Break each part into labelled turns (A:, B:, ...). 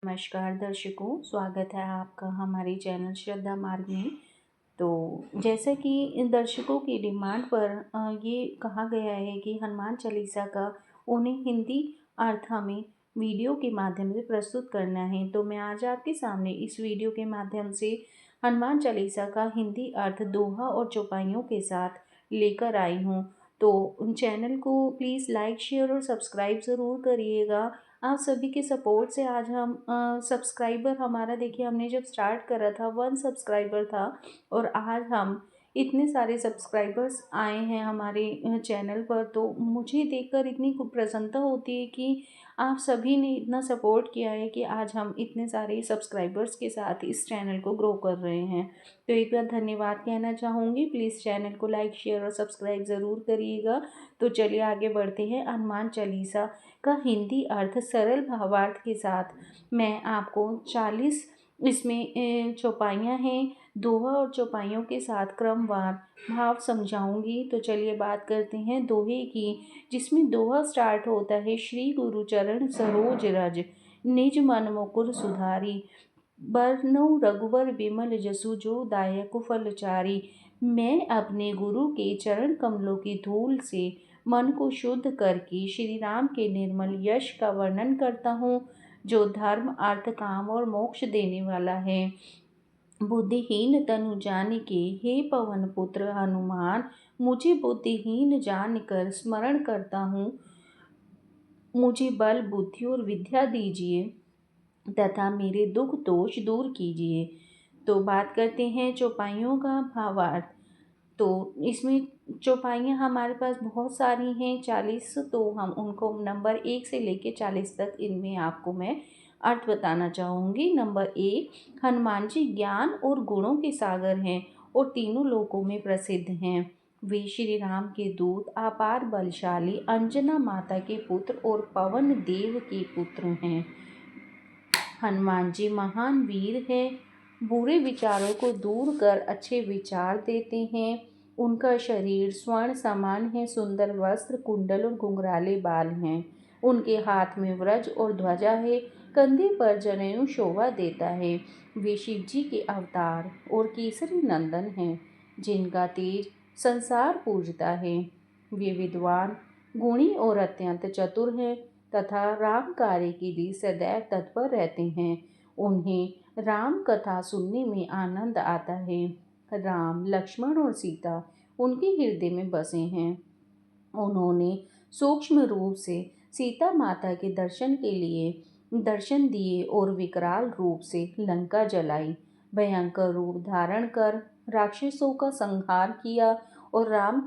A: नमस्कार दर्शकों, स्वागत है आपका हमारे चैनल श्रद्धा मार्ग में। तो जैसा कि दर्शकों की डिमांड पर ये कहा गया है कि हनुमान चालीसा का उन्हें हिंदी अर्थ हमें वीडियो के माध्यम से प्रस्तुत करना है, तो मैं आज आपके सामने इस वीडियो के माध्यम से हनुमान चालीसा का हिंदी अर्थ दोहा और चौपाइयों के साथ लेकर आई हूँ। तो चैनल को प्लीज़ लाइक, शेयर और सब्सक्राइब ज़रूर करिएगा। आप सभी के सपोर्ट से आज हम सब्सक्राइबर हमारा देखिए, हमने जब स्टार्ट करा था 1 सब्सक्राइबर था और आज हम इतने सारे सब्सक्राइबर्स आए हैं हमारे चैनल पर। तो मुझे देखकर इतनी खूब प्रसन्नता होती है कि आप सभी ने इतना सपोर्ट किया है कि आज हम इतने सारे सब्सक्राइबर्स के साथ इस चैनल को ग्रो कर रहे हैं। तो एक बार धन्यवाद कहना चाहूँगी। प्लीज़ चैनल को लाइक, शेयर और सब्सक्राइब ज़रूर करिएगा। तो चलिए आगे बढ़ते हैं। हनुमान चालीसा का हिंदी अर्थ सरल भावार्थ के साथ मैं आपको 40 इसमें चौपाइयाँ हैं, दोहा और चौपाइयों के साथ क्रमवार भाव समझाऊंगी। तो चलिए बात करते हैं दोहे की, जिसमें दोहा स्टार्ट होता है। श्री गुरु चरण सरोज रज, निज मन मुकुर सुधारी, बरनउँ रघुबर बिमल जसु, जो दायक फलचारी। मैं अपने गुरु के चरण कमलों की धूल से मन को शुद्ध करके श्री राम के निर्मल यश का वर्णन करता हूँ, जो धर्म, अर्थ, काम और मोक्ष देने वाला है। बुद्धिहीन तनु जानिके, हे पवन पुत्र हनुमान, मुझे बुद्धिहीन जानकर स्मरण करता हूँ। मुझे बल, बुद्धि और विद्या दीजिए तथा मेरे दुख दोष दूर कीजिए। तो बात करते हैं चौपाइयों का भावार्थ। तो इसमें चौपाइयाँ हमारे पास बहुत सारी हैं, 40। तो हम उनको नंबर 1 से लेके 40 तक इनमें आपको मैं अर्थ बताना चाहूँगी। नंबर 1, हनुमान जी ज्ञान और गुणों के सागर हैं और तीनों लोकों में प्रसिद्ध हैं। वे श्री राम के दूत, अपार बलशाली, अंजना माता के पुत्र और पवन देव के पुत्र हैं। हनुमान जी महान वीर हैं, बुरे विचारों को दूर कर अच्छे विचार देते हैं। उनका शरीर स्वर्ण समान है, सुंदर वस्त्र, कुंडल और घुंघराले बाल हैं। उनके हाथ में वज्र और ध्वजा है, कंधे पर जनेऊ शोभा देता है। वे शिव जी के अवतार और केसरी नंदन हैं, जिनका तेज संसार पूजता है। वे विद्वान, गुणी और अत्यंत चतुर हैं तथा राम कार्य के लिए सदैव तत्पर रहते हैं। उन्हें राम कथा सुनने में आनंद आता है। राम, लक्ष्मण और सीता उनके हृदय में बसे हैं। उन्होंने सूक्ष्म रूप से सीता माता के दर्शन दिए और विकराल रूप से लंका जलाई। भयंकर रूप धारण कर राक्षसों का संहार किया और राम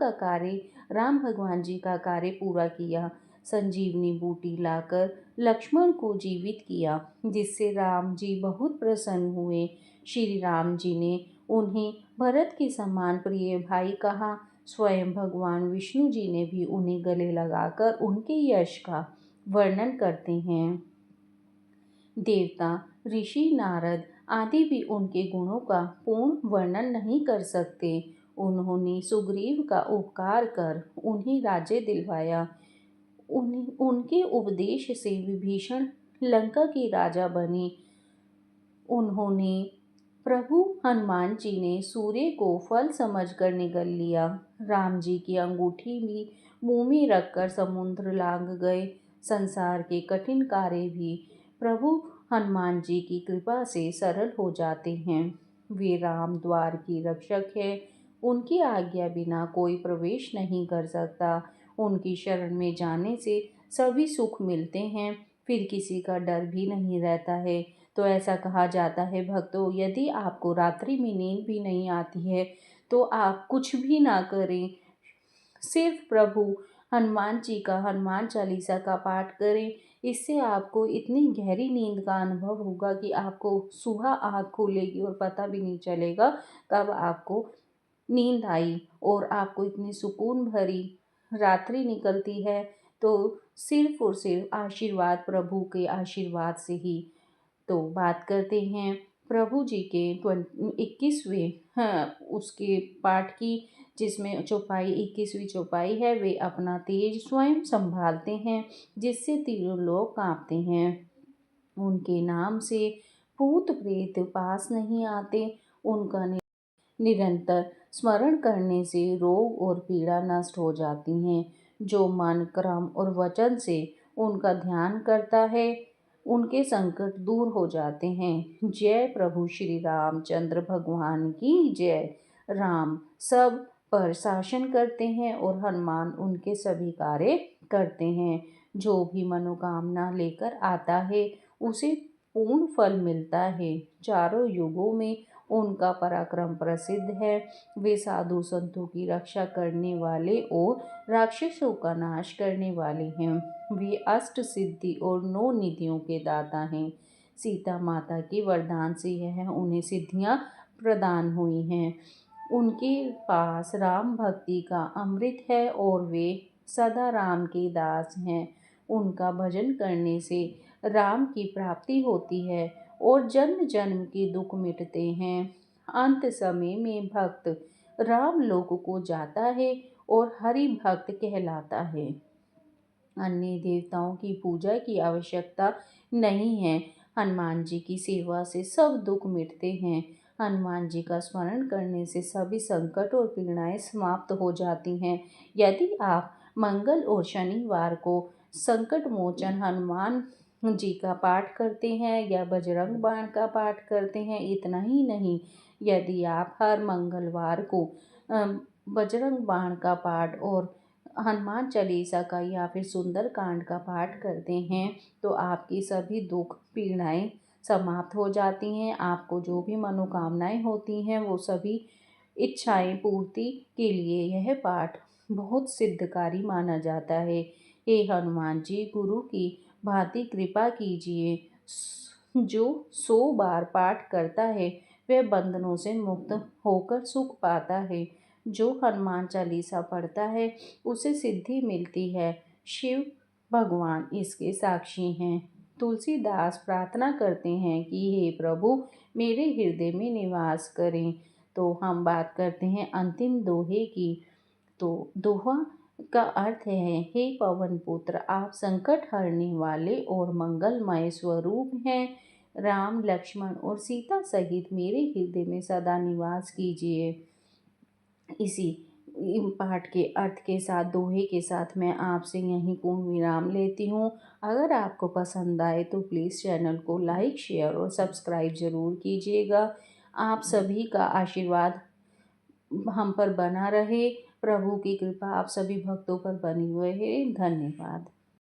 A: भगवान जी का कार्य पूरा किया। संजीवनी बूटी लाकर लक्ष्मण को जीवित किया, जिससे राम जी बहुत प्रसन्न हुए। श्री राम जी ने उन्हें भरत के समान प्रिय भाई कहा। स्वयं भगवान विष्णु जी ने भी उन्हें गले लगाकर उनके यश का वर्णन करते हैं। देवता, ऋषि, नारद आदि भी उनके गुणों का पूर्ण वर्णन नहीं कर सकते। उन्होंने सुग्रीव का उपकार कर उन्हें राज्य दिलवाया। उनके उपदेश से विभीषण लंका के राजा बने। उन्होंने प्रभु हनुमान जी ने सूर्य को फल समझकर निगल लिया। राम जी की अंगूठी भी मुंह में रखकर समुद्र लांघ गए। संसार के कठिन कार्य भी प्रभु हनुमान जी की कृपा से सरल हो जाते हैं। वे राम द्वार की रक्षक है। उनकी आज्ञा बिना कोई प्रवेश नहीं कर सकता। उनकी शरण में जाने से सभी सुख मिलते हैं, फिर किसी का डर भी नहीं रहता है। तो ऐसा कहा जाता है भक्तों, यदि आपको रात्रि में नींद भी नहीं आती है तो आप कुछ भी ना करें, सिर्फ प्रभु हनुमान जी का हनुमान चालीसा का पाठ करें। इससे आपको इतनी गहरी नींद का अनुभव होगा कि आपको सुबह आँख खुलेगी और पता भी नहीं चलेगा कब आपको नींद आई, और आपको इतनी सुकून भरी रात्रि निकलती है। तो सिर्फ और सिर्फ आशीर्वाद, प्रभु के आशीर्वाद से ही। तो बात करते हैं प्रभु जी के 21वें उसके पाठ की, जिसमें चौपाई 21वीं चौपाई है। वे अपना तेज स्वयं संभालते हैं, जिससे तीनों लोग कांपते हैं। उनके नाम से भूत प्रेत पास नहीं आते। उनका निरंतर स्मरण करने से रोग और पीड़ा नष्ट हो जाती हैं। जो मन, कर्म और वचन से उनका ध्यान करता है, उनके संकट दूर हो जाते हैं। जय प्रभु श्री रामचंद्र भगवान की जय। राम सब पर शासन करते हैं और हनुमान उनके सभी कार्य करते हैं। जो भी मनोकामना लेकर आता है उसे पूर्ण फल मिलता है। चारों युगों में उनका पराक्रम प्रसिद्ध है। वे साधु संतों की रक्षा करने वाले और राक्षसों का नाश करने वाले हैं। वे अष्ट सिद्धि और 9 निधियों के दाता हैं। सीता माता के वरदान से यह उन्हें सिद्धियां प्रदान हुई हैं। उनके पास राम भक्ति का अमृत है और वे सदा राम के दास हैं। उनका भजन करने से राम की प्राप्ति होती है और जन्म जन्म के दुख मिटते हैं। अंत समय में भक्त राम लोक को जाता है और हरि भक्त कहलाता है। अन्य देवताओं की पूजा की आवश्यकता नहीं है। हनुमान जी की सेवा से सब दुख मिटते हैं। हनुमान जी का स्मरण करने से सभी संकट और पीड़ाएं समाप्त हो जाती हैं। यदि आप मंगल और शनिवार को संकट मोचन हनुमान जी का पाठ करते हैं या बजरंग बाण का पाठ करते हैं, इतना ही नहीं, यदि आप हर मंगलवार को बजरंग बाण का पाठ और हनुमान चालीसा का या फिर सुंदर कांड का पाठ करते हैं तो आपकी सभी दुख पीड़ाएं समाप्त हो जाती हैं। आपको जो भी मनोकामनाएं होती हैं वो सभी इच्छाएं पूर्ति के लिए यह पाठ बहुत सिद्धकारी माना जाता है। हे हनुमान जी, गुरु की भांति कृपा कीजिए। जो 100 बार पाठ करता है वह बंधनों से मुक्त होकर सुख पाता है। जो हनुमान चालीसा पढ़ता है उसे सिद्धि मिलती है। शिव भगवान इसके साक्षी हैं। तुलसीदास प्रार्थना करते हैं कि हे प्रभु मेरे हृदय में निवास करें। तो हम बात करते हैं अंतिम दोहे की। तो दोहा का अर्थ है, हे पवन पुत्र, आप संकट हरने वाले और मंगलमय स्वरूप हैं। राम, लक्ष्मण और सीता सहित मेरे हृदय में सदा निवास कीजिए। इसी पाठ के अर्थ के साथ, दोहे के साथ मैं आपसे यहीं पूर्ण विराम लेती हूँ। अगर आपको पसंद आए तो प्लीज़ चैनल को लाइक, शेयर और सब्सक्राइब ज़रूर कीजिएगा। आप सभी का आशीर्वाद हम पर बना रहे। प्रभु की कृपा आप सभी भक्तों पर बनी हुई है। धन्यवाद।